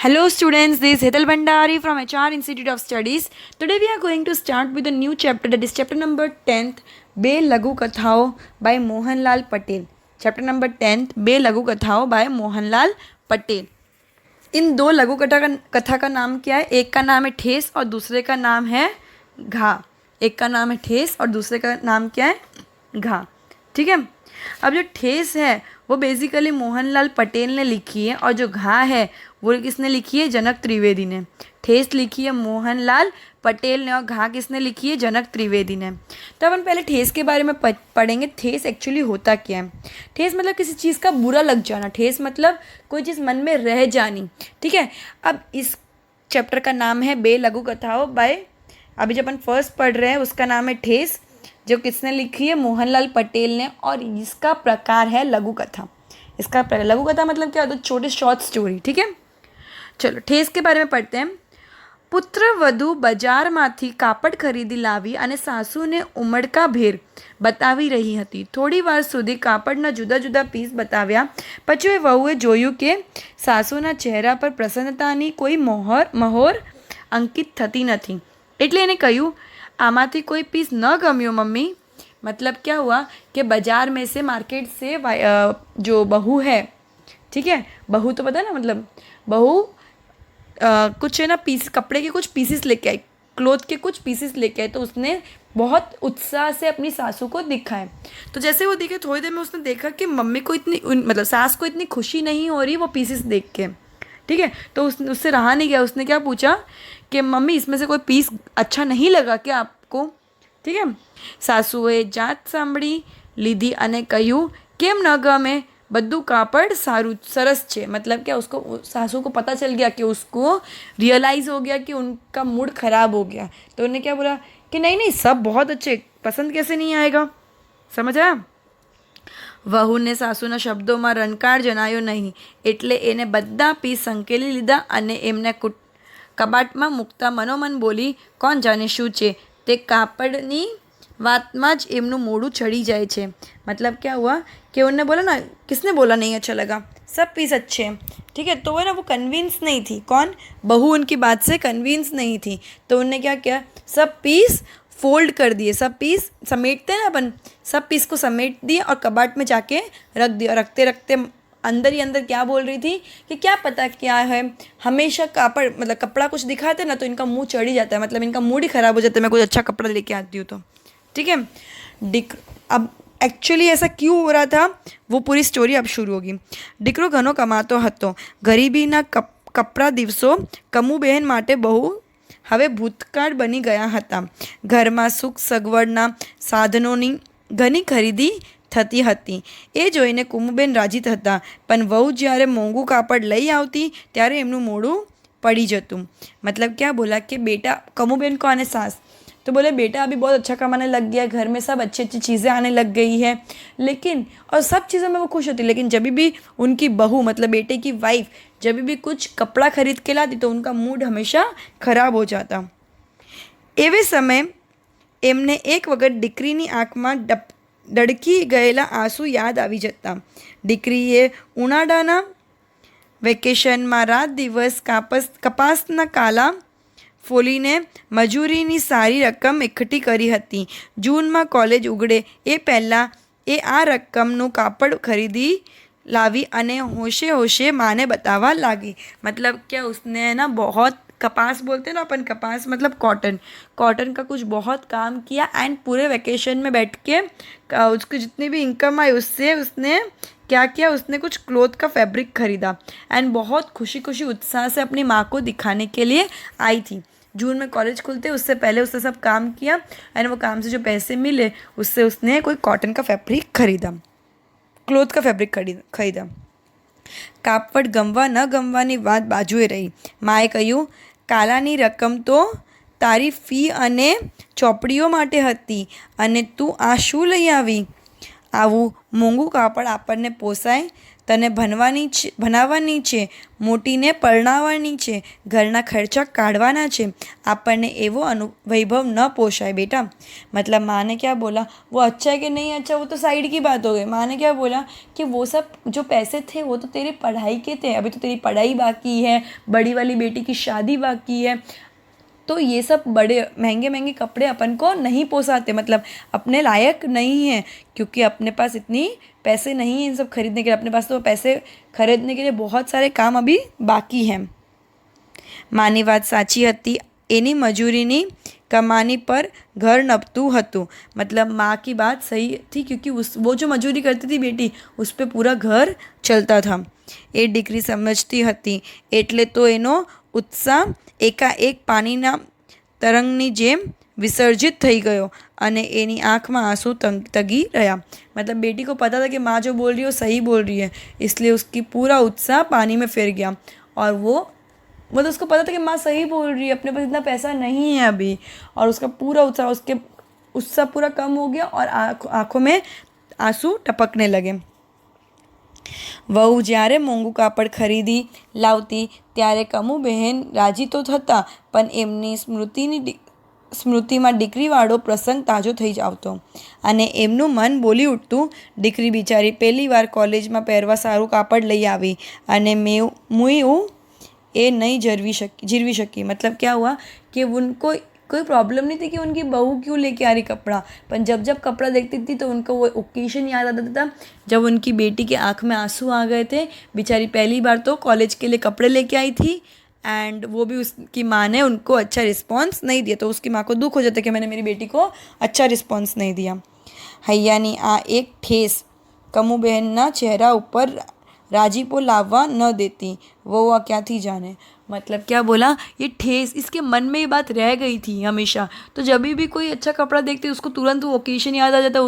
Hello students, this is Hetal Bhandari from HR Institute of Studies. Today we are going to start with a new chapter, that is chapter number 10th, બે લઘુ કથાઓ by Mohanlal Patel. Chapter number 10th, બે લઘુ कथाओं by Mohanlal Patel. इन दो लघु कथा का नाम क्या है? एक का नाम है ठेस और दूसरे का नाम है घा. एक का नाम है ठेस और दूसरे का नाम क्या है? घा. ठीक है. अब जो ठेस है वो बेसिकली मोहनलाल पटेल ने लिखी है और जो घा है वो किसने लिखी है? जनक त्रिवेदी ने. ठेस लिखी है मोहनलाल पटेल ने और घा किसने लिखी है? जनक त्रिवेदी ने. तो अपन पहले ठेस के बारे में पढ़ेंगे. ठेस एक्चुअली होता क्या है? ठेस मतलब किसी चीज़ का बुरा लग जाना. ठेस मतलब कोई चीज़ मन में रह जानी. ठीक है. अब इस चैप्टर का नाम है बे लघु कथाओं बाय, अभी जब अपन फर्स्ट पढ़ रहे हैं उसका नाम है ठेस, जो किसने लिखी है? मोहनलाल पटेल ने. और इसका प्रकार है लघु कथा. इसका लघु कथा मतलब क्या होता है? छोटे शॉर्ट स्टोरी. ठीक है. चलो ठेस के बारे में पढ़ते हैं. પુત્રવધુ બજારમાંથી કાપડ ખરીદી લાવી અને સાસુને ઉમળકાભેર બતાવી રહી હતી. થોડી વાર સુધી કાપડના જુદા જુદા પીસ બતાવ્યા પછી વહુએ જોયું કે સાસુના ચહેરા પર પ્રસન્નતાની કોઈ મહોર અંકિત થતી નથી. એટલે એને કહ્યું, આમાંથી કોઈ પીસ ન ગમ્યો મમ્મી. मतलब क्या हुआ कि बाज़ार में से, मार्केट से जो बहू है, ठीक है, बहू तो पता है ना, मतलब बहू कुछ है ना पीस, कपड़े के कुछ पीसेस लेके आई, क्लोथ के कुछ पीसेस लेके आई. तो उसने बहुत उत्साह से अपनी सासू को दिखाए. तो जैसे वो दिखे थोड़ी देर में उसने देखा कि मम्मी को इतनी मतलब सास को इतनी खुशी नहीं हो रही वो पीसेस देख के. ठीक है. तो उससे रहा नहीं गया. उसने क्या पूछा कि मम्मी इसमें से कोई पीस अच्छा नहीं लगा क्या आपको? ठीक है. સાસુએ જાત સાંભળી લીધી અને કહ્યું, કેમ ન ગમે? બધું કાપડ સારું સરસ છે. मतलब क्या, उसको सासू को पता चल गया कि उसको रियलाइज़ हो गया कि उनका मूड ख़राब हो गया. तो उन्होंने क्या बोला कि नहीं नहीं सब बहुत अच्छे, पसंद कैसे नहीं आएगा? समझ आया? વહુને સાસુના શબ્દોમાં રણકાર જણાયો નહીં એટલે એને બધા પીસ સંકેલી લીધા અને એમને કબાટમાં મૂકતા મનોમન બોલી, કોણ જાણે શું છે તે કાપડની बात જ એમનું મોઢું ચડી જાય છે. मतलब क्या हुआ कि उन्होंने बोला ना, किसने बोला नहीं अच्छा लगा? सब पीस अच्छे हैं. ठीक है. तो वो ना वो कन्विंस नहीं थी. कौन? बहू उनकी बात से कन्विंस नहीं थी. तो उन्होंने क्या किया? सब पीस फोल्ड कर दिए. सब पीस समेटते हैं ना अपन, सब पीस को समेट दिए और कबाट में जाके रख दिया. रखते रखते अंदर ही अंदर क्या बोल रही थी कि क्या पता क्या है, हमेशा कापड़ मतलब कपड़ा कुछ दिखाते ना तो इनका मुँह चढ़ ही जाता है, मतलब इनका मूड ही ख़राब हो जाता है मैं कुछ अच्छा कपड़ा लेके आती हूँ तो. ठीक है. अब एक्चुअली ऐसा क्यों हो रहा था वो पूरी स्टोरी अब शुरू होगी. દીકરો ઘણો કમાતો હતો. ગરીબીના કપરા દિવસો કમુબહેન માટે બહુ હવે ભૂતકાળ બની ગયા હતા. ઘરમાં સુખ સગવડના સાધનોની ઘણી ખરીદી થતી હતી. એ જોઈને કુમુબેન રાજી હતા. પણ વહુ જ્યારે મોંઘું કાપડ લઈ આવતી ત્યારે એમનું મોઢું પડી જતું. मतलब क्या बोला कि बेटा, कमूबेन को आने सास तो बोले बेटा अभी बहुत अच्छा कमाने लग गया, घर में सब अच्छी अच्छी चीज़ें आने लग गई है, लेकिन और सब चीज़ों में वो खुश होती, लेकिन जब भी उनकी बहू मतलब बेटे की वाइफ जब भी कुछ कपड़ा खरीद के लाती तो उनका मूड हमेशा ख़राब हो जाता. एवे समय एमने एक वक्त દીકરીની આંખમાં ડડકી ગયેલા આંસુ યાદ આવી જતા. દીકરીએ ઉનાળાના વેકેશનમાં રાત દિવસ કપાસના કાલા ફોલીને મજૂરીની સારી રકમ એકઠી કરી હતી. જૂનમાં કોલેજ ઉઘડે એ પહેલાં એ આ રકમનું કાપડ ખરીદી लावी અને होशे होशे माने बतावा लागी. मतलब क्या, उसने ना बहुत कपास बोलते हैं ना अपन, कपास मतलब कॉटन, कॉटन का कुछ बहुत काम किया एंड पूरे वेकेशन में बैठ के उसको जितनी भी इनकम आई उससे उसने क्या किया, उसने कुछ क्लोथ का फैब्रिक ख़रीदा एंड बहुत खुशी खुशी उत्साह से अपनी माँ को दिखाने के लिए आई थी. जून में कॉलेज खुलते उससे पहले उसने सब काम किया एंड वो काम से जो पैसे मिले उससे उसने कोई कॉटन का फैब्रिक खरीदा, क्लोथ का फैब्रिक खरीदा. કાપડ ગમવા ન ગમવાની વાત બાજુએ રહી. માએ કહ્યું, કાલાની રકમ તો તારી ફી અને ચોપડીઓ માટે હતી અને તું આ શું લઈ આવી? આવું મોંઘું કાપડ આપણને પોસાય તને ભણાવવાની છે, મોટીને પરણાવવાની છે, ઘરના ખર્ચા કાઢવાના છે, આપણને એવો वैभव न पोषाए बेटा। मतलब माँ ने क्या बोला, वो अच्छा है कि नहीं अच्छा वो तो साइड की बात हो गई। माँ ने क्या बोला कि वो सब जो पैसे थे वो तो तेरी पढ़ाई के थे, अभी तो तेरी पढ़ाई बाकी है, बड़ी वाली बेटी की शादी बाकी है, तो ये सब बड़े महंगे महंगे कपड़े अपन को नहीं पोसाते, मतलब अपने लायक नहीं है, क्योंकि अपने पास इतनी पैसे नहीं हैं इन सब खरीदने के लिए। अपने पास तो पैसे खरीदने के लिए बहुत सारे काम अभी बाकी हैं। માની વાત સાચી હતી, એની મજૂરીની कमानी पर घर नपतू हतु। मतलब माँ की बात सही थी, क्योंकि वो जो मजूरी करती थी बेटी, उस पर पूरा घर चलता था। એ દીકરી સમજતી હતી એટલે તો એનો ઉત્સાહ એકાએક પાણીના તરંગની જેમ विसर्जित થઈ ગયો અને એની આંખમાં આંસू તગી રહ્યા। मतलब बेटी को पता था कि माँ जो बोल रही है वो सही बोल रही है, इसलिए उसकी पूरा उत्साह पानी में फिर गया। और वो मतलब उसको पता था कि माँ सही बोल रही है, अपने पास इतना पैसा नहीं है अभी, और उसका पूरा उत्साह पूरा कम हो गया और आँखों में आंसू टपकने लगे। વહુ જ્યારે મોંઘું કાપડ ખરીદી લાવતી ત્યારે કમુ બહેન રાજી તો થતા, પણ એમની સ્મૃતિમાં દીકરીવાળો પ્રસંગ તાજો થઈ આવતો અને એમનું મન બોલી ઉઠતું, દીકરી બિચારી પહેલી વાર કોલેજમાં પહેરવા સારું કાપડ લઈ આવી અને મુયું એ नहीं जीरवी शकी। मतलब क्या हुआ कि उनको कोई प्रॉब्लम नहीं थी कि उनकी बहू क्यों लेके आ रही कपड़ा, पर जब जब कपड़ा देखती थी तो उनको वो ओकेशन याद आता था जब उनकी बेटी के आँख में आंसू आ गए थे। बेचारी पहली बार तो कॉलेज के लिए कपड़े लेके आई थी, एंड वो भी उसकी माँ ने उनको अच्छा रिस्पॉन्स नहीं दिया, तो उसकी माँ को दुख हो जाता कि मैंने मेरी बेटी को अच्छा रिस्पॉन्स नहीं दिया। હૈયાની આ એક ઠેસ કમુ બહેનના ચહેરા ઉપર राजीपो लावा न देती, वो क्या थी जाने। मतलब क्या बोला, ये ठेस इसके मन में ये बात रह गई थी हमेशा। तो जब भी कोई अच्छा कपड़ा देखती उसको तुरंत वो ओकेशन याद आ जाता,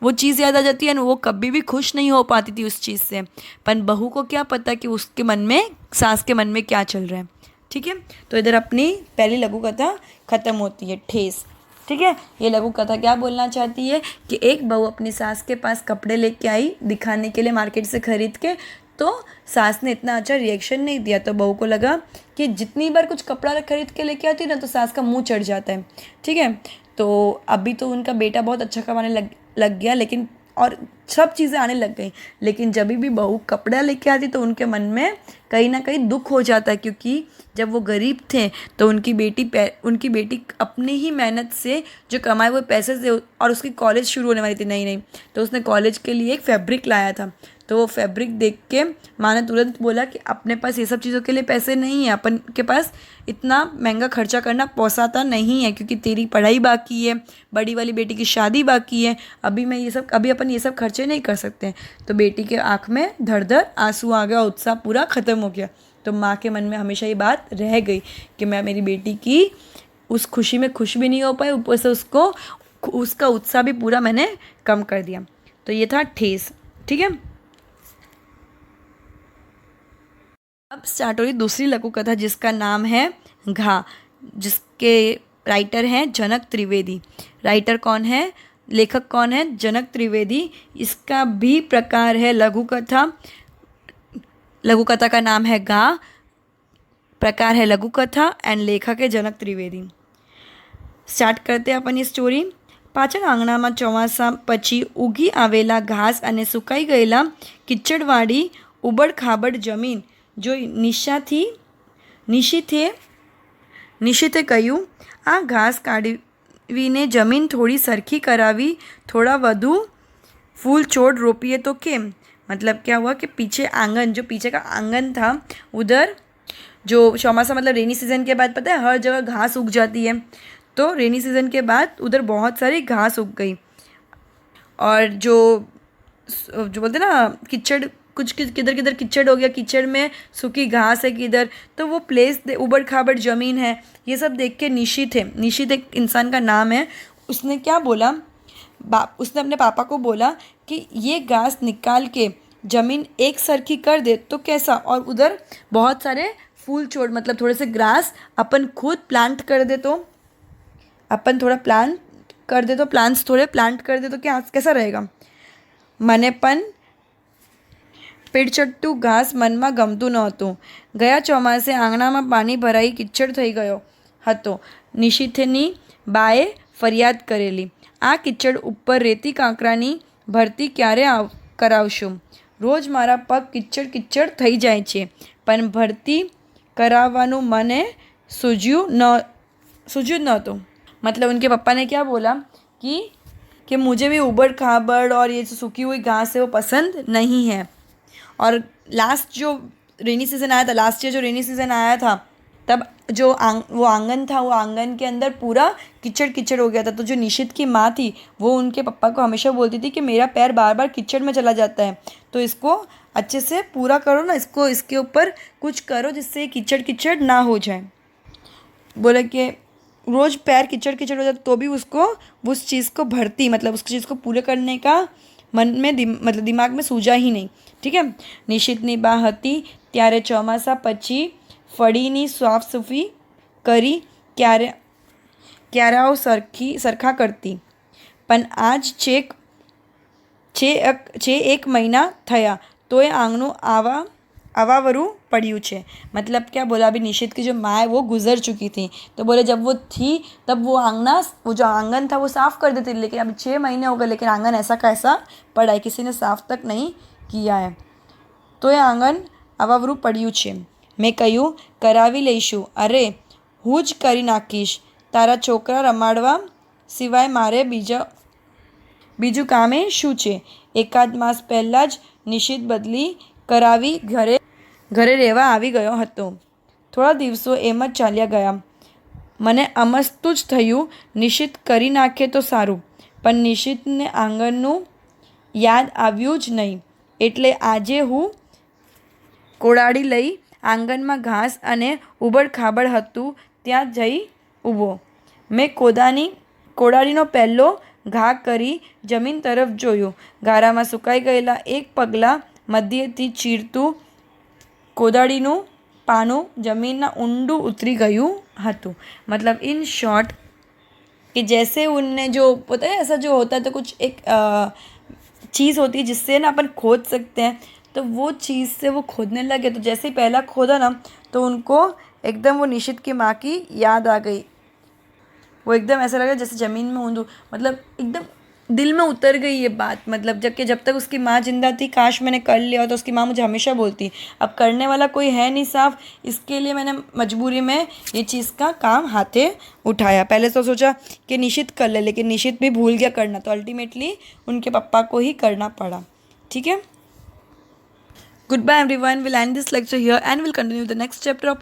वो चीज़ याद आ जाती है, वो कभी भी खुश नहीं हो पाती थी उस चीज़ से। पर बहू को क्या पता कि उसके मन में, सास के मन में क्या चल रहा है। ठीक है, तो इधर अपनी पहली लघु कथा ख़त्म होती है, ठेस। ठीक है, ये लघु कथा क्या बोलना चाहती है कि एक बहू अपनी सास के पास कपड़े लेके आई दिखाने के लिए मार्केट से ख़रीद के, तो सास ने इतना अच्छा रिएक्शन नहीं दिया, तो बहू को लगा कि जितनी बार कुछ कपड़ा खरीद के लेके आती है ना तो सास का मुंह चढ़ जाता है। ठीक है, तो अभी तो उनका बेटा बहुत अच्छा कमाने लग गया, लेकिन और सब चीज़ें आने लग गई, लेकिन जब भी बहू कपड़ा लेके आती तो उनके मन में कहीं ना कहीं दुख हो जाता है, क्योंकि जब वो गरीब थे तो उनकी बेटी अपनी ही मेहनत से जो कमाए हुए पैसे से, और उसकी कॉलेज शुरू होने वाली थी नई, तो उसने कॉलेज के लिए एक फैब्रिक लाया था। तो वो फैब्रिक देख के माँ ने तुरंत बोला कि अपने पास ये सब चीज़ों के लिए पैसे नहीं है, अपन के पास इतना महंगा खर्चा करना पोसाता नहीं है, क्योंकि तेरी पढ़ाई बाकी है, बड़ी वाली बेटी की शादी बाकी है, अभी अपन ये सब खर्चे नहीं कर सकते। तो बेटी के आँख में धड़ धड़ आंसू आ गया, उत्साह पूरा ख़त्म हो गया। तो माँ के मन में हमेशा ये बात रह गई कि मैं मेरी बेटी की उस खुशी में खुश भी नहीं हो पाई, ऊपर से उसका उत्साह भी पूरा मैंने कम कर दिया। तो ये था ठेस। ठीक है, अब स्टार्ट हो रही दूसरी लघु कथा जिसका नाम है घा, जिसके राइटर हैं जनक त्रिवेदी। राइटर कौन है, लेखक कौन है, जनक त्रिवेदी। इसका भी प्रकार है लघु कथा। लघु कथा का नाम है गा, प्रकार है लघु कथा, एंड लेखक है जनक त्रिवेदी। स्टार्ट करते हैं अपन ये स्टोरी। પાછળ આંગણામાં ચોમાસા પછી ઉગી આવેલા ઘાસ અને સુકાઈ ગયેલા કિચડવાળી ઉબડખાબડ જમીન જોઈ નિશીથે કહ્યું, આ ઘાસ કાઢવીને જમીન થોડી સરખી કરાવી, થોડા વધુ फूल छोड़ रोपिए तो केम। मतलब क्या हुआ कि पीछे आंगन, जो पीछे का आंगन था, उधर जो चौमासा मतलब रेनी सीज़न के बाद पता है हर जगह घास उग जाती है, तो रेनी सीज़न के बाद उधर बहुत सारी घास उग गई, और जो बोलते ना कीचड़, कुछ किधर किधर कीचड़ हो गया, कीचड़ में सूखी घास है किधर, तो वो प्लेस उबड़ खाबड़ ज़मीन है, ये सब देख के निशित एक इंसान का नाम है, उसने क्या बोला, उसने अपने पापा को बोला कि ये घास निकाल के ज़मीन एक सरखी कर दे तो कैसा, और उधर बहुत सारे फूल छोड़, मतलब थोड़े से ग्रास अपन खुद प्लांट कर दे, तो अपन थोड़ा प्लांट्स थोड़े प्लांट कर दे तो क्या कैसा रहेगा। मने पन પીડચટ્ટું ઘાસ મનમાં ગમતું નહોતું. ગયા ચોમાસે આંગણામાં પાણી ભરાઈ કિચડ થઈ ગયો હતો. નિશિથની બાએ ફરિયાદ કરેલી, આ કિચડ ઉપર રેતી કાંકરાની ભરતી ક્યારે કરાવશું? રોજ મારા પગ કિચડ કિચડ થઈ જાય છે, પણ ભરતી કરાવવાનું મને सूझ्યું જ नહોતું. मतलब उनके पापा ने क्या बोला कि मुझे भी उबड़ खाबड़ और ये जो सूखी हुई घास है वो पसंद नहीं है. और लास्ट जो रेनी सीज़न आया था, लास्ट ईयर जो रेनी सीज़न आया था, तब जो वो आंगन था, वो आंगन के अंदर पूरा कीचड़ कीचड़ हो गया था. तो जो निशित की माँ थी वो उनके पापा को हमेशा बोलती थी कि मेरा पैर बार बार कीचड़ में चला जाता है, तो इसको अच्छे से पूरा करो ना, इसको इसके ऊपर कुछ करो जिससे कीचड़ कीचड़ ना हो जाए. बोले कि रोज़ पैर कीचड़ कीचड़ हो जाता तो भी उसको उस चीज़ को भरती, मतलब उस चीज़ को पूरे करने का मन में मतलब दिमाग में सूझा ही नहीं. ठीक है. નિશિતની બા હતી ત્યારે ચોમાસા પછી ફળીની સાફસૂફી કરી ક્યારાઓ સરખા કરતી, પણ આજ છે એક મહિના થયા તોય આંગણું आवावरू पड़िયું છે. मतलब क्या बोला, अभी निशित की जो माँ है वो गुजर चुकी थी, तो बोले जब वो थी तब वो जो आंगन था वो साफ़ कर देती थी, लेकिन अभी 6 महीने हो गए लेकिन आंगन ऐसा का ऐसा पड़ा है, किसी ने साफ़ तक नहीं किया है. तो ये आंगन आवावरू पड़िયું છે. મેં કહ્યું કરાવી લઈશું. અરે હું જ કરી નાખીશ, તારા છોકરા રમાડવા સિવાય મારે બીજું કામે શું છે? એકાદ માસ પહેલાં જ નિશિત બદલી કરાવી ઘરે રહેવા આવી ગયો હતો. થોડા દિવસો એમ જ ચાલ્યા ગયા. મને અમસ્તું જ થયું નિશિત કરી નાખે તો સારું, પણ નિશિતને આંગણનું યાદ આવ્યું જ નહીં. એટલે આજે હું કોદાળી લઈ આંગણમાં ઘાસ અને ઉબડ ખાબડ હતું ત્યાં જઈ ઊભો. મેં કોદાળીનો પહેલો ઘા કરી જમીન તરફ જોયું. ગારામાં સુકાઈ ગયેલા એક પગલાં મધ્યથી ચીરતું कोदाड़ीનું पानों जमीन ऊंडू उतरी गયું હતું. मतलब इन शॉर्ट कि जैसे उनने जो होता है, ऐसा जो होता है तो कुछ एक चीज़ होती है जिससे ना अपन खोद सकते हैं, तो वो चीज़ से वो खोदने लगे. तो जैसे ही पहला खोदा ना तो उनको एकदम वो निशित की माँ की याद आ गई. वो एकदम ऐसा लगा जैसे ज़मीन में ऊंधू, मतलब एकदम दिल में उतर गई ये बात. मतलब जब तक उसकी माँ जिंदा थी काश मैंने कर लिया, तो उसकी माँ मुझे हमेशा बोलती अब करने वाला कोई है नहीं साफ, इसके लिए मैंने मजबूरी में ये चीज़ का काम हाथे उठाया. पहले तो सोचा कि निशित कर ले, लेकिन निशित भी भूल गया करना, तो अल्टीमेटली उनके पापा को ही करना पड़ा. ठीक है. Good bye everyone. Will end this lecture here and will continue the next chapter of